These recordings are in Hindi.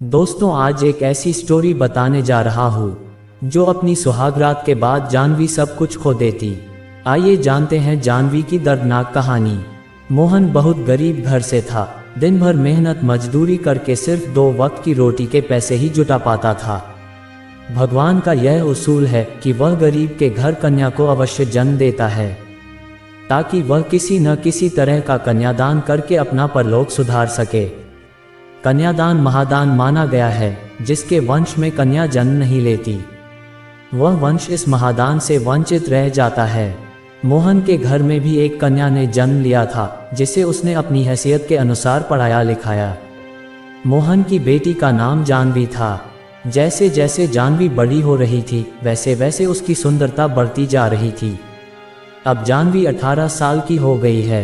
दोस्तों, आज एक ऐसी स्टोरी बताने जा रहा हूँ जो अपनी सुहागरात के बाद जानवी सब कुछ खो देती। आइए जानते हैं जानवी की दर्दनाक कहानी। मोहन बहुत गरीब घर से था। दिन भर मेहनत मजदूरी करके सिर्फ 2 वक्त की रोटी के पैसे ही जुटा पाता था। भगवान का यह उसूल है कि वह गरीब के घर कन्या को अवश्य जन्म देता है ताकि वह किसी न किसी तरह का कन्यादान करके अपना परलोक सुधार सके। कन्यादान महादान माना गया है। जिसके वंश में कन्या जन्म नहीं लेती वह वंश इस महादान से वंचित रह जाता है। मोहन के घर में भी एक कन्या ने जन्म लिया था जिसे उसने अपनी हैसियत के अनुसार पढ़ाया लिखाया। मोहन की बेटी का नाम जानवी था। जैसे जैसे जानवी बड़ी हो रही थी वैसे वैसे उसकी सुंदरता बढ़ती जा रही थी। अब जानवी 18 साल की हो गई है।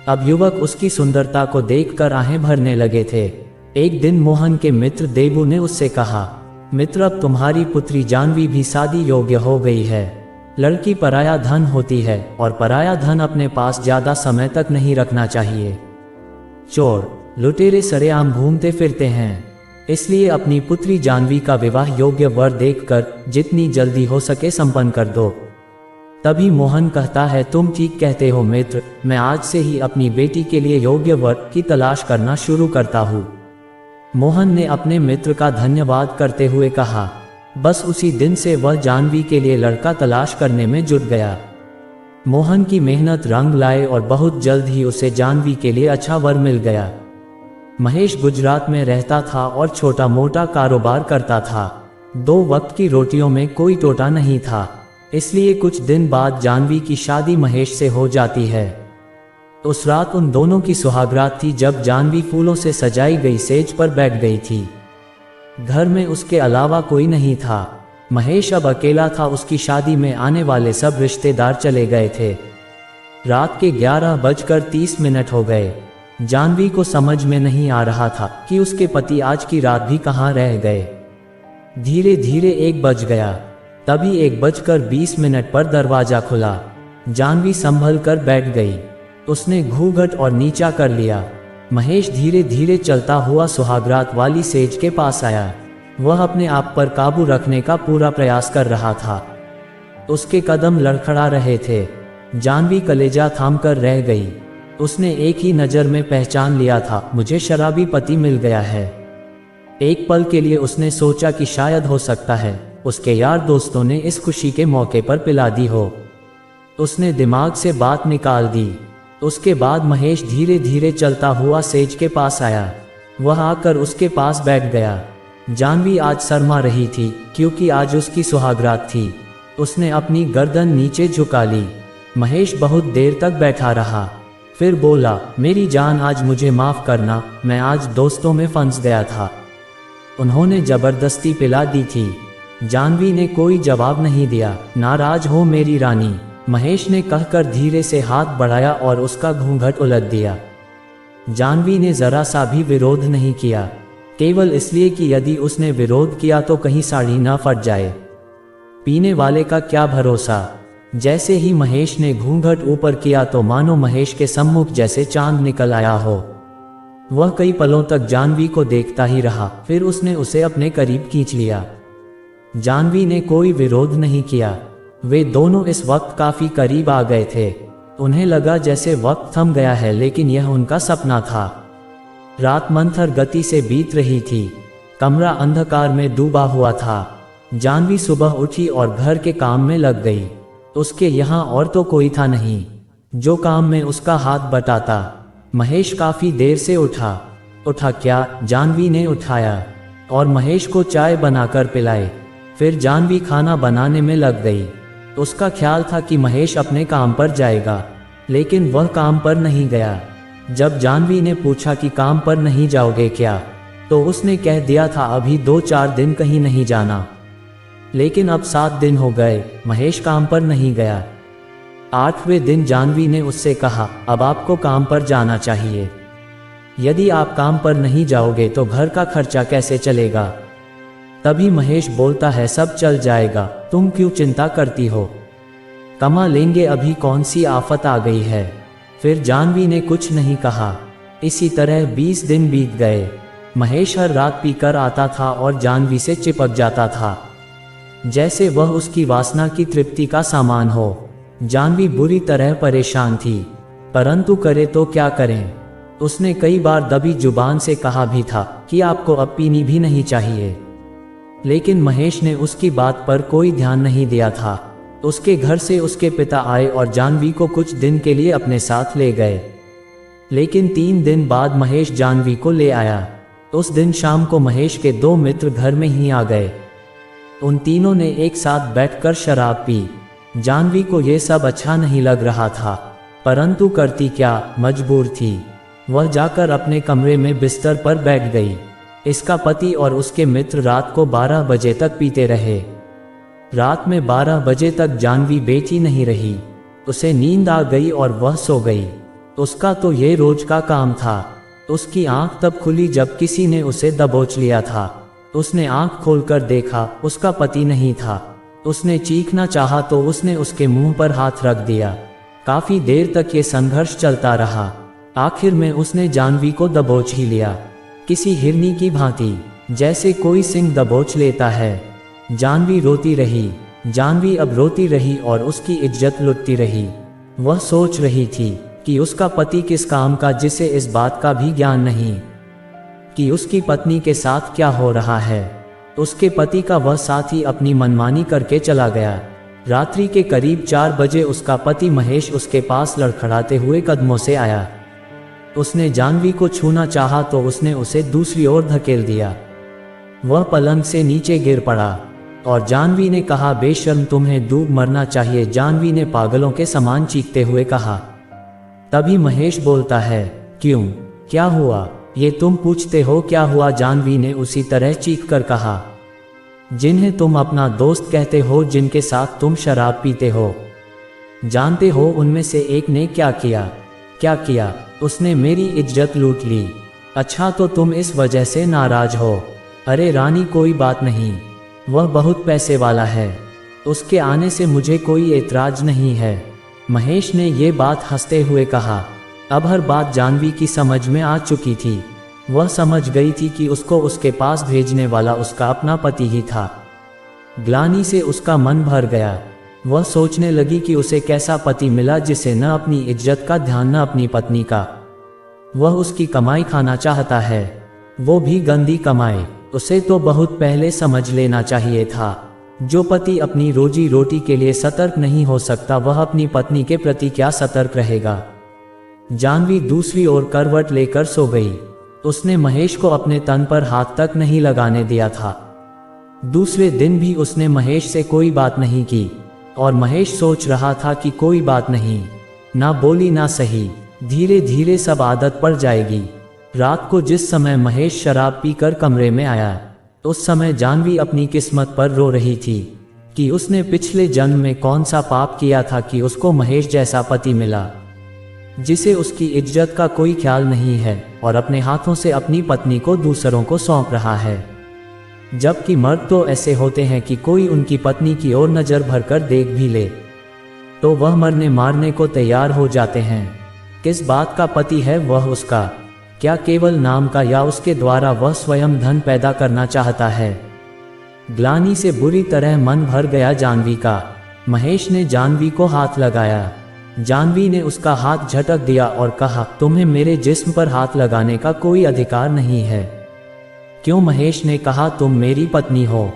अब युवक उसकी सुंदरता को देखकर आहें भरने लगे थे। एक दिन मोहन के मित्र देबू ने उससे कहा, मित्र, अब तुम्हारी पुत्री जानवी भी शादी योग्य हो गई है। लड़की पराया धन होती है और पराया धन अपने पास ज्यादा समय तक नहीं रखना चाहिए। चोर लुटेरे सरेआम घूमते फिरते हैं, इसलिए अपनी पुत्री जानवी का विवाह योग्य वर देखकर जितनी जल्दी हो सके संपन्न कर दो। तभी मोहन कहता है, तुम ठीक कहते हो मित्र, मैं आज से ही अपनी बेटी के लिए योग्य वर की तलाश करना शुरू करता हूँ। मोहन ने अपने मित्र का धन्यवाद करते हुए कहा। बस उसी दिन से वह जानवी के लिए लड़का तलाश करने में जुट गया। मोहन की मेहनत रंग लाए और बहुत जल्द ही उसे जानवी के लिए अच्छा वर मिल गया। महेश गुजरात में रहता था और छोटा मोटा कारोबार करता था। 2 वक्त की रोटियों में कोई टोटा नहीं था, इसलिए कुछ दिन बाद जानवी की शादी महेश से हो जाती है। उस रात उन दोनों की सुहागरात थी जब जानवी फूलों से सजाई गई सेज पर बैठ गई थी। घर में उसके अलावा कोई नहीं था। महेश अब अकेला था। उसकी शादी में आने वाले सब रिश्तेदार चले गए थे। रात के 11:30 हो गए। जानवी को समझ में नहीं आ रहा था कि उसके पति आज की रात भी कहाँ रह गए। धीरे धीरे 1 बज गया। तभी 1:20 पर दरवाजा खुला। जानवी संभल कर बैठ गई। उसने घूंघट और नीचा कर लिया। महेश धीरे धीरे चलता हुआ सुहागरात वाली सेज के पास आया। वह अपने आप पर काबू रखने का पूरा प्रयास कर रहा था। उसके कदम लड़खड़ा रहे थे। जानवी कलेजा थाम कर रह गई। उसने एक ही नज़र में पहचान लिया था, मुझे शराबी पति मिल गया है। एक पल के लिए उसने सोचा कि शायद हो सकता है उसके यार दोस्तों ने इस खुशी के मौके पर पिला दी हो। उसने दिमाग से बात निकाल दी। उसके बाद महेश धीरे धीरे चलता हुआ सेज के पास आया। वह आकर उसके पास बैठ गया। जानवी आज शर्मा रही थी क्योंकि आज उसकी सुहागरात थी। उसने अपनी गर्दन नीचे झुका ली। महेश बहुत देर तक बैठा रहा, फिर बोला, मेरी जान, आज मुझे माफ़ करना, मैं आज दोस्तों में फंस गया था। उन्होंने ज़बरदस्ती पिला दी थी। जानवी ने कोई जवाब नहीं दिया। नाराज हो मेरी रानी, महेश ने कहकर धीरे से हाथ बढ़ाया और उसका घूंघट उलट दिया। जानवी ने जरा सा भी विरोध नहीं किया, केवल इसलिए कि यदि उसने विरोध किया तो कहीं साड़ी ना फट जाए। पीने वाले का क्या भरोसा। जैसे ही महेश ने घूंघट ऊपर किया तो मानो महेश के सम्मुख जैसे चांद निकल आया हो। वह कई पलों तक जानवी को देखता ही रहा, फिर उसने उसे अपने करीब खींच लिया। जानवी ने कोई विरोध नहीं किया। वे दोनों इस वक्त काफी करीब आ गए थे। उन्हें लगा जैसे वक्त थम गया है, लेकिन यह उनका सपना था। रात मंथर गति से बीत रही थी। कमरा अंधकार में डूबा हुआ था। जानवी सुबह उठी और घर के काम में लग गई। उसके यहाँ और तो कोई था नहीं जो काम में उसका हाथ बटाता। महेश काफी देर से उठा क्या? जानवी ने उठाया और महेश को चाय बनाकर पिलाई। फिर जानवी खाना बनाने में लग गई। उसका ख्याल था कि महेश अपने काम पर जाएगा, लेकिन वह काम पर नहीं गया। जब जानवी ने पूछा कि काम पर नहीं जाओगे क्या, तो उसने कह दिया था अभी 2-4 दिन कहीं नहीं जाना। लेकिन अब 7 दिन हो गए, महेश काम पर नहीं गया। 8वें दिन जानवी ने उससे कहा, अब आपको काम पर जाना चाहिए। यदि आप काम पर नहीं जाओगे तो घर का खर्चा कैसे चलेगा? तभी महेश बोलता है, सब चल जाएगा, तुम क्यों चिंता करती हो, कमा लेंगे, अभी कौन सी आफत आ गई है। फिर जानवी ने कुछ नहीं कहा। इसी तरह 20 दिन बीत गए। महेश हर रात पीकर आता था और जानवी से चिपक जाता था, जैसे वह उसकी वासना की तृप्ति का सामान हो। जानवी बुरी तरह परेशान थी, परंतु करे तो क्या करें। उसने कई बार दबी जुबान से कहा भी था कि आपको अब पीनी भी नहीं चाहिए, लेकिन महेश ने उसकी बात पर कोई ध्यान नहीं दिया था। उसके घर से उसके पिता आए और जानवी को कुछ दिन के लिए अपने साथ ले गए, लेकिन 3 दिन बाद महेश जानवी को ले आया। उस दिन शाम को महेश के 2 मित्र घर में ही आ गए। उन तीनों ने एक साथ बैठकर शराब पी। जानवी को यह सब अच्छा नहीं लग रहा था, परंतु करती क्या, मजबूर थी। वह जाकर अपने कमरे में बिस्तर पर बैठ गई। इसका पति और उसके मित्र रात को 12 बजे तक पीते रहे। रात में 12 बजे तक जानवी बेची नहीं रही। उसे नींद आ गई और वह सो गई। उसका तो ये रोज का काम था। उसकी आंख तब खुली जब किसी ने उसे दबोच लिया था। उसने आंख खोलकर देखा, उसका पति नहीं था। उसने चीखना चाहा तो उसने उसके मुंह पर हाथ रख दिया। काफी देर तक ये संघर्ष चलता रहा। आखिर में उसने जानवी को दबोच ही लिया, किसी हिरनी की भांति, जैसे कोई सिंह दबोच लेता है। जानवी रोती रही। जानवी अब रोती रही और उसकी इज्जत लुटती रही। वह सोच रही थी कि उसका पति किस काम का, जिसे इस बात का भी ज्ञान नहीं कि उसकी पत्नी के साथ क्या हो रहा है। उसके पति का वह साथी अपनी मनमानी करके चला गया। रात्रि के करीब 4 बजे उसका पति महेश उसके पास लड़खड़ाते हुए कदमों से आया। उसने जानवी को छूना चाहा तो उसने उसे दूसरी ओर धकेल दिया। वह पलंग से नीचे गिर पड़ा और जानवी ने कहा, बेशर्म, तुम्हें डूब मरना चाहिए। जानवी ने पागलों के समान चीखते हुए कहा। तभी महेश बोलता है, क्यों, क्या हुआ, ये तुम पूछते हो क्या हुआ? जानवी ने उसी तरह चीख कर कहा, जिन्हें तुम अपना दोस्त कहते हो, जिनके साथ तुम शराब पीते हो, जानते हो उनमें से एक ने क्या किया? क्या किया? उसने मेरी इज्जत लूट ली। अच्छा, तो तुम इस वजह से नाराज हो? अरे रानी, कोई बात नहीं, वह बहुत पैसे वाला है, उसके आने से मुझे कोई एतराज नहीं है। महेश ने ये बात हंसते हुए कहा। अब हर बात जानवी की समझ में आ चुकी थी। वह समझ गई थी कि उसको उसके पास भेजने वाला उसका अपना पति ही था। ग्लानि से उसका मन भर गया। वह सोचने लगी कि उसे कैसा पति मिला जिसे न अपनी इज्जत का ध्यान, न अपनी पत्नी का। वह उसकी कमाई खाना चाहता है, वो भी गंदी कमाई। उसे तो बहुत पहले समझ लेना चाहिए था। जो पति अपनी रोजी रोटी के लिए सतर्क नहीं हो सकता, वह अपनी पत्नी के प्रति क्या सतर्क रहेगा। जानवी दूसरी ओर करवट लेकर सो गई। उसने महेश को अपने तन पर हाथ तक नहीं लगाने दिया था। दूसरे दिन भी उसने महेश से कोई बात नहीं की और महेश सोच रहा था कि कोई बात नहीं, ना बोली ना सही, धीरे धीरे सब आदत पड़ जाएगी। रात को जिस समय महेश शराब पीकर कमरे में आया, उस समय जानवी अपनी किस्मत पर रो रही थी कि उसने पिछले जन्म में कौन सा पाप किया था कि उसको महेश जैसा पति मिला, जिसे उसकी इज्जत का कोई ख्याल नहीं है और अपने हाथों से अपनी पत्नी को दूसरों को सौंप रहा है। जबकि मर्द तो ऐसे होते हैं कि कोई उनकी पत्नी की ओर नजर भरकर देख भी ले तो वह मरने मारने को तैयार हो जाते हैं। किस बात का पति है वह उसका? क्या केवल नाम का, या उसके द्वारा वह स्वयं धन पैदा करना चाहता है? ग्लानि से बुरी तरह मन भर गया जानवी का। महेश ने जानवी को हाथ लगाया। जानवी ने उसका हाथ झटक दिया और कहा, तुम्हें मेरे जिस्म पर हाथ लगाने का कोई अधिकार नहीं है। क्यों? महेश ने कहा, तुम मेरी पत्नी हो।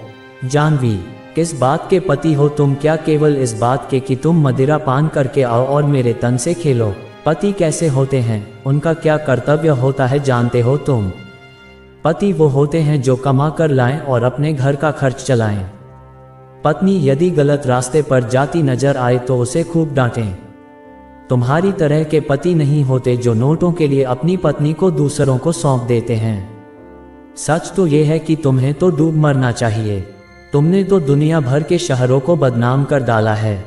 जानवी, किस बात के पति हो तुम? क्या केवल इस बात के कि तुम मदिरा पान करके आओ और मेरे तन से खेलो? पति कैसे होते हैं, उनका क्या कर्तव्य होता है जानते हो तुम? पति वो होते हैं जो कमा कर लाएं और अपने घर का खर्च चलाएं। पत्नी यदि गलत रास्ते पर जाती नजर आए तो उसे खूब डांटें। तुम्हारी तरह के पति नहीं होते जो नोटों के लिए अपनी पत्नी को दूसरों को सौंप देते हैं। सच तो यह है कि तुम्हें तो डूब मरना चाहिए। तुमने तो दुनिया भर के शहरों को बदनाम कर डाला है।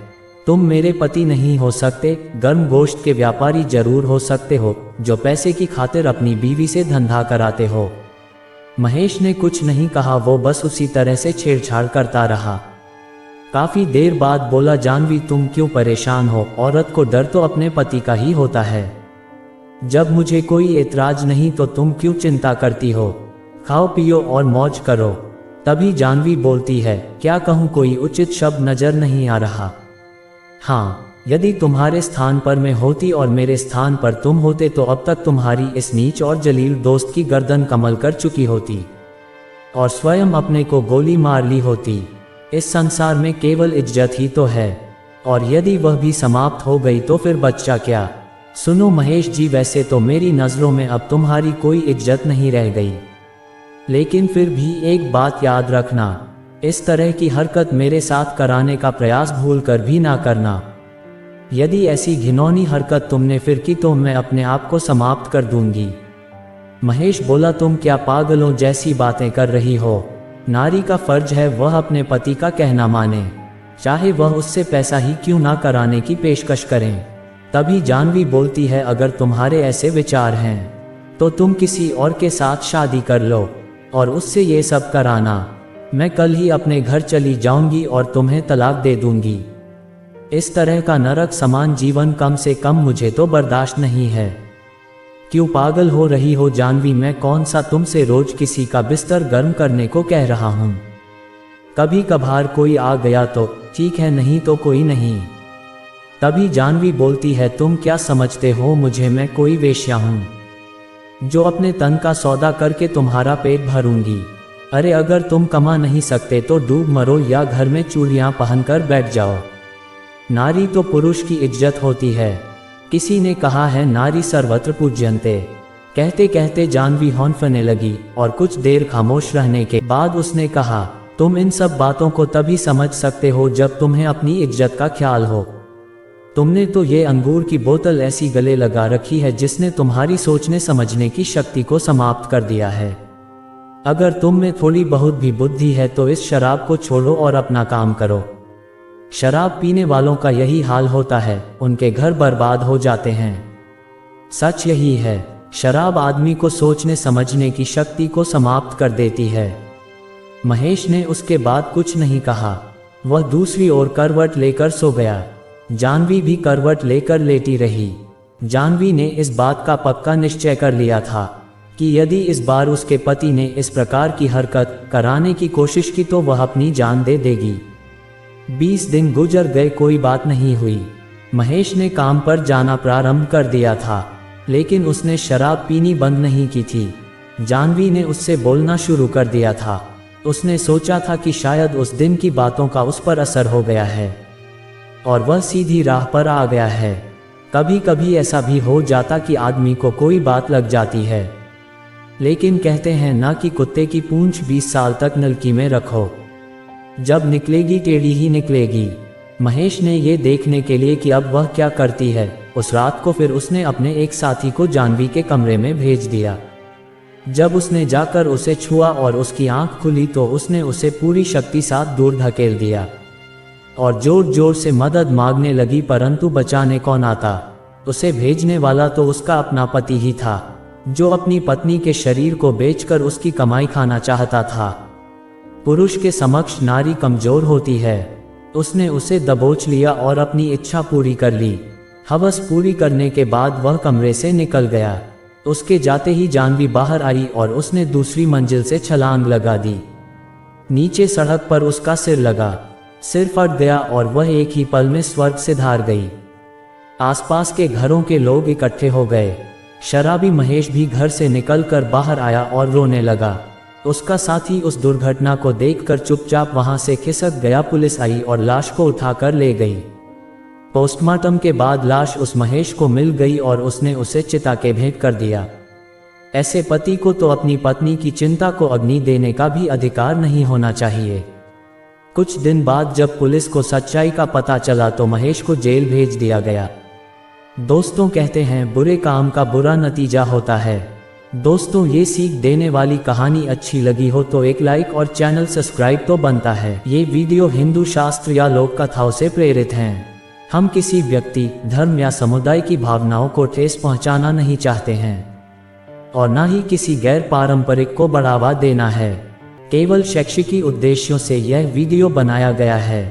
तुम मेरे पति नहीं हो सकते, गर्म गोश्त के व्यापारी जरूर हो सकते हो जो पैसे की खातिर अपनी बीवी से धंधा कराते हो। महेश ने कुछ नहीं कहा, वो बस उसी तरह से छेड़छाड़ करता रहा। काफी देर बाद बोला, जानवी तुम क्यों परेशान हो? औरत को डर तो अपने पति का ही होता है। जब मुझे कोई एतराज नहीं तो तुम क्यों चिंता करती हो? खाओ पियो और मौज करो। तभी जानवी बोलती है, क्या कहूँ, कोई उचित शब्द नजर नहीं आ रहा। हाँ, यदि तुम्हारे स्थान पर मैं होती और मेरे स्थान पर तुम होते तो अब तक तुम्हारी इस नीच और जलील दोस्त की गर्दन कमल कर चुकी होती और स्वयं अपने को गोली मार ली होती। इस संसार में केवल इज्जत ही तो है, और यदि वह भी समाप्त हो गई तो फिर बच्चा क्या। सुनो महेश जी, वैसे तो मेरी नज़रों में अब तुम्हारी कोई इज्जत नहीं रह गई, लेकिन फिर भी एक बात याद रखना, इस तरह की हरकत मेरे साथ कराने का प्रयास भूल कर भी ना करना। यदि ऐसी घिनौनी हरकत तुमने फिर की तो मैं अपने आप को समाप्त कर दूंगी। महेश बोला, तुम क्या पागलों जैसी बातें कर रही हो। नारी का फर्ज है वह अपने पति का कहना माने, चाहे वह उससे पैसा ही क्यों ना कराने की पेशकश करें। तभी जानवी बोलती है, अगर तुम्हारे ऐसे विचार हैं तो तुम किसी और के साथ शादी कर लो और उससे ये सब कराना। मैं कल ही अपने घर चली जाऊंगी और तुम्हें तलाक दे दूंगी। इस तरह का नरक समान जीवन कम से कम मुझे तो बर्दाश्त नहीं है। क्यों पागल हो रही हो जानवी, मैं कौन सा तुमसे रोज किसी का बिस्तर गर्म करने को कह रहा हूँ। कभी कभार कोई आ गया तो ठीक है, नहीं तो कोई नहीं। तभी जानवी बोलती है, तुम क्या समझते हो मुझे, मैं कोई वेश्या हूँ जो अपने तन का सौदा करके तुम्हारा पेट भरूंगी। अरे अगर तुम कमा नहीं सकते तो डूब मरो या घर में चूड़ियाँ पहनकर बैठ जाओ। नारी तो पुरुष की इज्जत होती है। किसी ने कहा है, नारी सर्वत्र पूज्यन्ते। कहते कहते जानवी हौंफने लगी और कुछ देर खामोश रहने के बाद उसने कहा, तुम इन सब बातों को तभी समझ सकते हो जब तुम्हें अपनी इज्जत का ख्याल हो। तुमने तो ये अंगूर की बोतल ऐसी गले लगा रखी है जिसने तुम्हारी सोचने समझने की शक्ति को समाप्त कर दिया है। अगर तुम में थोड़ी बहुत भी बुद्धि है तो इस शराब को छोड़ो और अपना काम करो। शराब पीने वालों का यही हाल होता है, उनके घर बर्बाद हो जाते हैं। सच यही है, शराब आदमी को सोचने समझने की शक्ति को समाप्त कर देती है। महेश ने उसके बाद कुछ नहीं कहा। वह दूसरी ओर करवट लेकर सो गया। जानवी भी करवट लेकर लेटी रही। जानवी ने इस बात का पक्का निश्चय कर लिया था कि यदि इस बार उसके पति ने इस प्रकार की हरकत कराने की कोशिश की तो वह अपनी जान दे देगी। 20 दिन गुजर गए, कोई बात नहीं हुई। महेश ने काम पर जाना प्रारंभ कर दिया था, लेकिन उसने शराब पीनी बंद नहीं की थी। जानवी ने उससे बोलना शुरू कर दिया था। उसने सोचा था कि शायद उस दिन की बातों का उस पर असर हो गया है और वह सीधी राह पर आ गया है। कभी कभी ऐसा भी हो जाता कि आदमी को कोई बात लग जाती है, लेकिन कहते हैं ना कि कुत्ते की पूंछ 20 साल तक नलकी में रखो, जब निकलेगी टेढ़ी ही निकलेगी। महेश ने ये देखने के लिए कि अब वह क्या करती है, उस रात को फिर उसने अपने एक साथी को जानवी के कमरे में भेज दिया। जब उसने जाकर उसे छुआ और उसकी आंख खुली तो उसने उसे पूरी शक्ति साथ दूर धकेल दिया और जोर जोर से मदद मांगने लगी, परंतु बचाने कौन आता। उसे भेजने वाला तो उसका अपना पति ही था, जो अपनी पत्नी के शरीर को बेचकर उसकी कमाई खाना चाहता था। पुरुष के समक्ष नारी कमजोर होती है। उसने उसे दबोच लिया और अपनी इच्छा पूरी कर ली। हवस पूरी करने के बाद वह कमरे से निकल गया। उसके जाते ही जानवी बाहर आई और उसने दूसरी मंजिल से छलांग लगा दी। नीचे सड़क पर उसका सिर लगा, सिर फट गया और वह एक ही पल में स्वर्ग से धार गई। आसपास के घरों के लोग इकट्ठे हो गए। शराबी महेश भी घर से निकलकर बाहर आया और रोने लगा। उसका साथी उस दुर्घटना को देखकर चुपचाप वहां से खिसक गया। पुलिस आई और लाश को उठाकर ले गई। पोस्टमार्टम के बाद लाश उस महेश को मिल गई और उसने उसे चिता के भेंट कर दिया। ऐसे पति को तो अपनी पत्नी की चिंता को अग्नि देने का भी अधिकार नहीं होना चाहिए। कुछ दिन बाद जब पुलिस को सच्चाई का पता चला तो महेश को जेल भेज दिया गया। दोस्तों, कहते हैं बुरे काम का बुरा नतीजा होता है। दोस्तों, ये सीख देने वाली कहानी अच्छी लगी हो तो एक लाइक और चैनल सब्सक्राइब तो बनता है। ये वीडियो हिंदू शास्त्र या लोक कथाओं से प्रेरित हैं। हम किसी व्यक्ति, धर्म या समुदाय की भावनाओं को ठेस पहुंचाना नहीं चाहते हैं और न ही किसी गैर पारंपरिक को बढ़ावा देना है। केवल शैक्षिकी उद्देश्यों से यह वीडियो बनाया गया है।